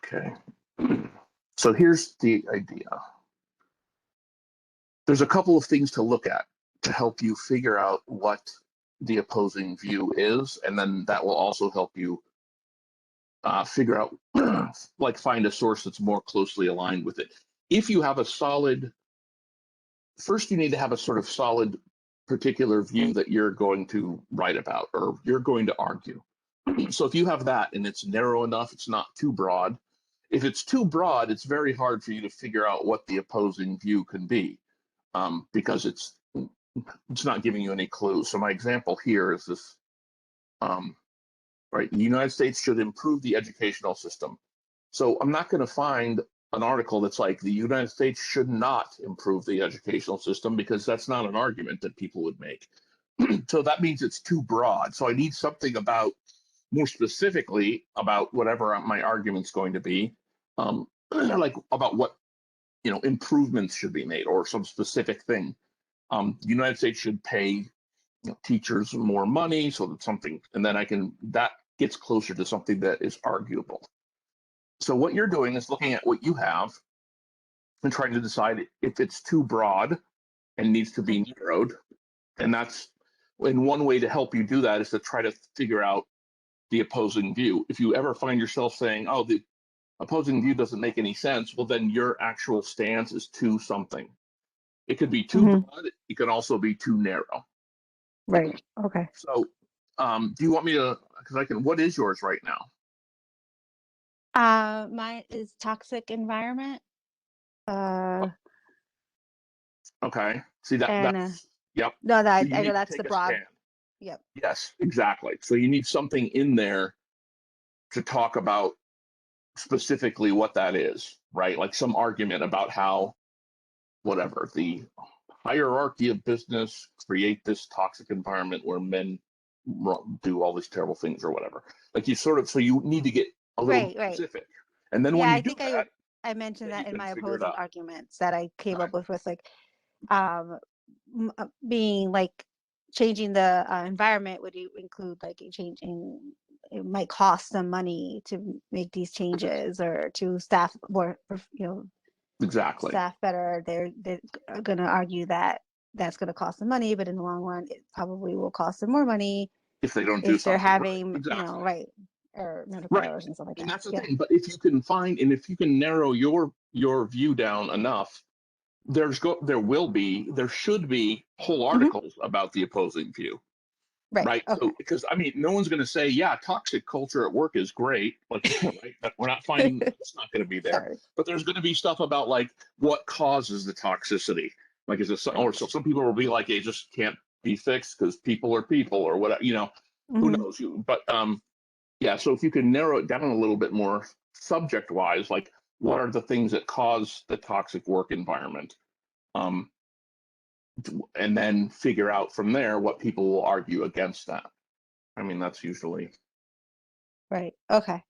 Okay. So here's the idea. There's a couple of things to look at to help you figure out what the opposing view is, and then that will also help you figure out, like find a source that's more closely aligned with it. If you have a solid, first you need to have a sort of solid particular view that you're going to write about or you're going to argue. So if you have that and it's narrow enough, it's not too broad. If it's too broad, it's very hard for you to figure out what the opposing view can be, because it's not giving you any clues. So my example here is this, right? The United States should improve the educational system. So I'm not going to find an article that's like the United States should not improve the educational system, because that's not an argument that people would make. So that means it's too broad. So I need something about, more specifically about whatever my argument's going to be, like about what improvements should be made or some specific thing. The United States should pay teachers more money so that something, and then that gets closer to something that is arguable. So what you're doing is looking at what you have and trying to decide if it's too broad and needs to be narrowed. And that's, and one way to help you do that is to try to figure out the opposing view. If you ever find yourself saying, oh, the opposing view doesn't make any sense, well, then your actual stance is too something. It could be too broad. It can also be too narrow. Right. Okay. So do you want me to, because I can, what is yours right now? Mine is toxic environment. Okay. See and, that's, yep. No, that So I know that's the broad. stand. Yep. Yes, exactly. So you need something in there to talk about specifically what that is, right? Like some argument about how, whatever, the hierarchy of business create this toxic environment where men do all these terrible things or whatever. Like you sort of, so you need to get a little specific. And then when you do that, I mentioned that in my figure opposing arguments that I came up with like being like changing the environment would include like changing, it might cost some money to make these changes or to staff more, exactly, staff better. They're going to argue that that's going to cost them money, but in the long run it probably will cost them more money if they don't do something, they're having right. Exactly. Or medical errors and stuff like that. And that's the thing. But if you can find, and if you can narrow your view down enough, there should be whole articles about the opposing view. Right. Okay. So, because I mean, no one's going to say, yeah, toxic culture at work is great. Like, right? We're not finding it's not going to be there. Sorry. But there's going to be stuff about like what causes the toxicity. Like, is it or so some people will be like, it just can't be fixed because people are people or whatever. Who knows? But yeah. So if you can narrow it down a little bit more subject wise, like what are the things that cause the toxic work environment? And then figure out from there what people will argue against that. I mean, that's usually. Right. Okay.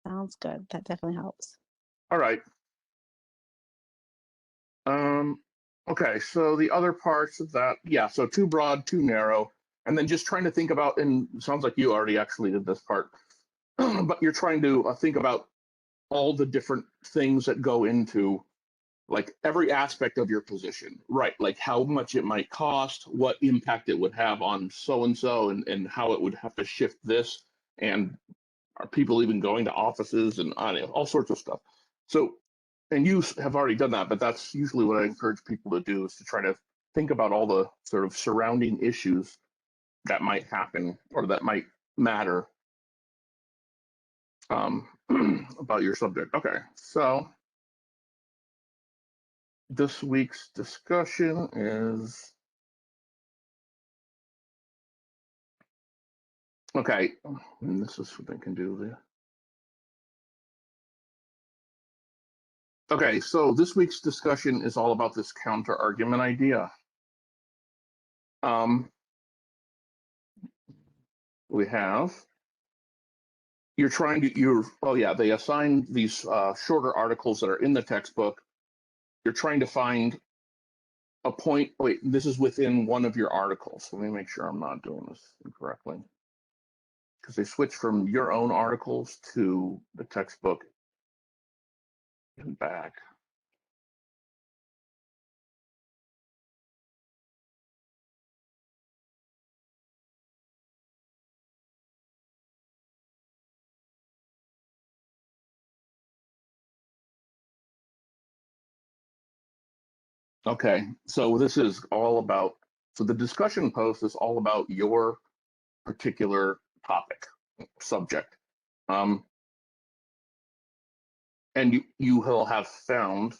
Sounds good. That definitely helps. All right. Okay, so the other parts of that, yeah, so too broad, too narrow, and then just trying to think about, and it sounds like you already actually did this part, but you're trying to think about all the different things that go into like every aspect of your position, right? Like how much it might cost, what impact it would have on so-and-so, and how it would have to shift this, and are people even going to offices and all sorts of stuff. So, and you have already done that, but that's usually what I encourage people to do, is to try to think about all the sort of surrounding issues that might happen or that might matter about your subject. Okay, so this week's discussion is, okay, and this is what I can do there. Okay, so this week's discussion is all about this counter argument idea. We have, they assign these shorter articles that are in the textbook. You're trying to find a point. Wait, this is within one of your articles. Let me make sure I'm not doing this incorrectly. because they switch from your own articles to the textbook and back. Okay, so this is all about, so the discussion post is all about your particular topic, subject. And you will have found,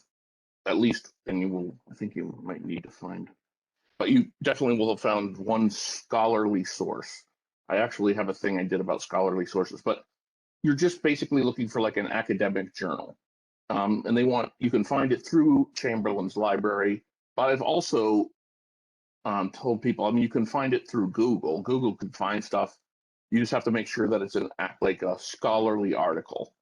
at least, and you will, I think you might need to find, but you definitely will have found one scholarly source. I actually have a thing I did about scholarly sources, but you're just basically looking for like an academic journal. And you can find it through Chamberlain's library, but I've also told people, I mean, you can find it through Google. Google can find stuff. You just have to make sure that it's like a scholarly article,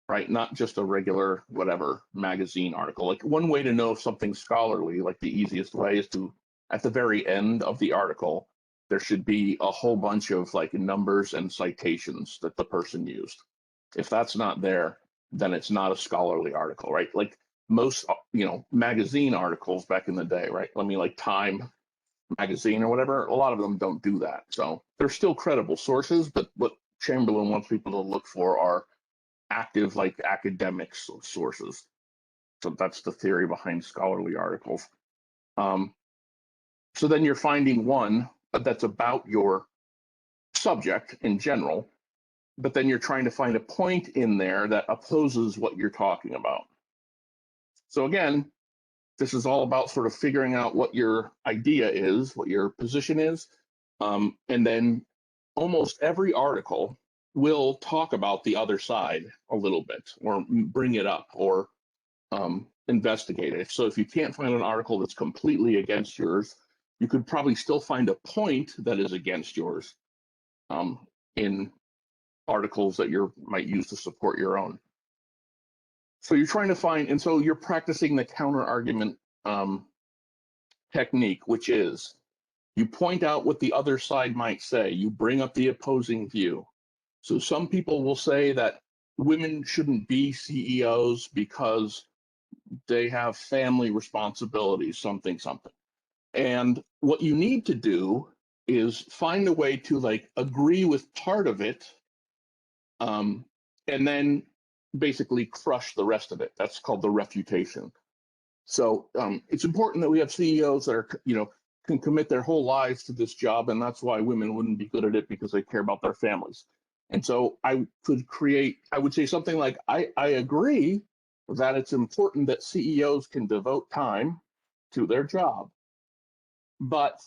right? Not just a regular whatever magazine article. Like one way to know if something's scholarly, like the easiest way is to, at the very end of the article, there should be a whole bunch of like numbers and citations that the person used. If that's not there, then it's not a scholarly article, right? Like most, magazine articles back in the day, right? I mean, like Time magazine or whatever, a lot of them don't do that. So they're still credible sources, but what Chamberlain wants people to look for are active, like academic sources. So that's the theory behind scholarly articles. So then you're finding one that's about your subject in general, but then you're trying to find a point in there that opposes what you're talking about. So again, this is all about sort of figuring out what your idea is, what your position is, and then almost every article will talk about the other side a little bit, or bring it up, or investigate it. So if you can't find an article that's completely against yours, you could probably still find a point that is against yours in articles that you might use to support your own. So you're trying to find, and so you're practicing the counter argument technique, which is you point out what the other side might say. You bring up the opposing view. So some people will say that women shouldn't be CEOs because they have family responsibilities, something. And what you need to do is find a way to like agree with part of it, and then basically crush the rest of it. That's called the refutation. So it's important that we have CEOs that are, can commit their whole lives to this job, and that's why women wouldn't be good at it, because they care about their families. And so I would say something like, I agree that it's important that CEOs can devote time to their job, but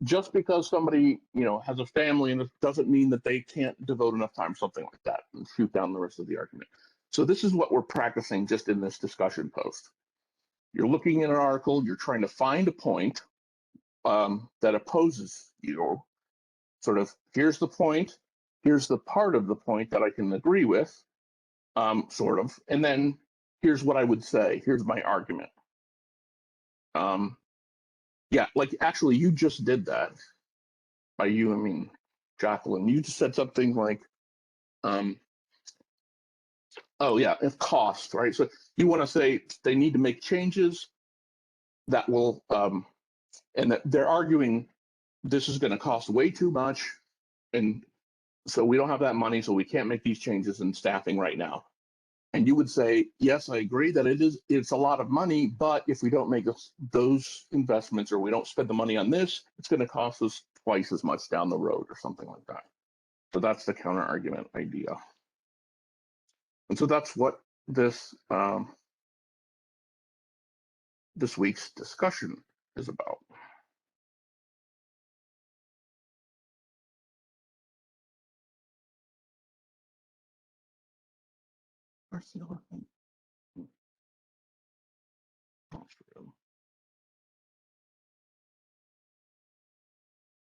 just because somebody, has a family, and it doesn't mean that they can't devote enough time, something like that, and shoot down the rest of the argument. So this is what we're practicing just in this discussion post. You're looking at an article, you're trying to find a point that opposes you. Sort of, here's the point, here's the part of the point that I can agree with, sort of, and then here's what I would say, here's my argument. Yeah, like actually you just did that. By you, I mean Jacqueline. You just said something like, oh yeah, if cost, right? So you want to say they need to make changes that will, and that they're arguing this is going to cost way too much, and so we don't have that money, so we can't make these changes in staffing right now. And you would say, yes, I agree that it's a lot of money, but if we don't make those investments, or we don't spend the money on this, it's going to cost us twice as much down the road, or something like that. So that's the counter argument idea. And so that's what this this week's discussion is about. Where's the other thing?